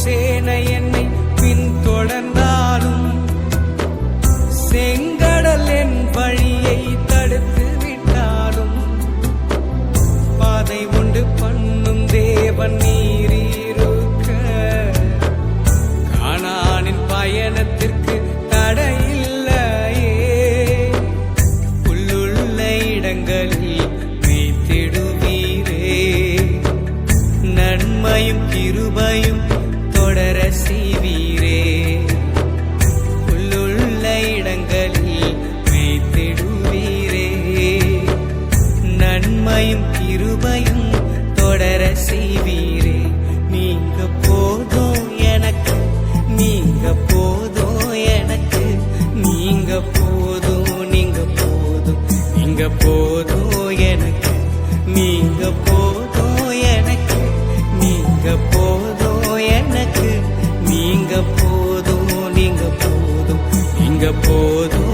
சேனை என்னை பின்தொடர்ந்தாலும் செங்கடல் என் வழியை தடுத்து விட்டாலும் பாதை உண்டு பண்ணும் தேவன் நீரிருக்க கானானின் பயணத்திற்கு தடையில்லையே. புல்லுள்ள இடங்களில் மேய்த்திடுவீரே, நன்மையும் கிருபையும் தொடர செய்வீரே. புல்லுள்ள இடங்களில் மேய்த்திடுவீரே, நன்மையும் கிருபையும் தொடர செய்வீரே. நீங்க போதும் எனக்கு, நீங்க போதும் எனக்கு, நீங்க போதும், நீங்க போதும், நீங்க போதும் எனக்கு, நீங்க போதும் எனக்கு, நீங்க போதும் எனக்கு, நீங்க போதும், நீங்க போதும், நீங்க போதும்.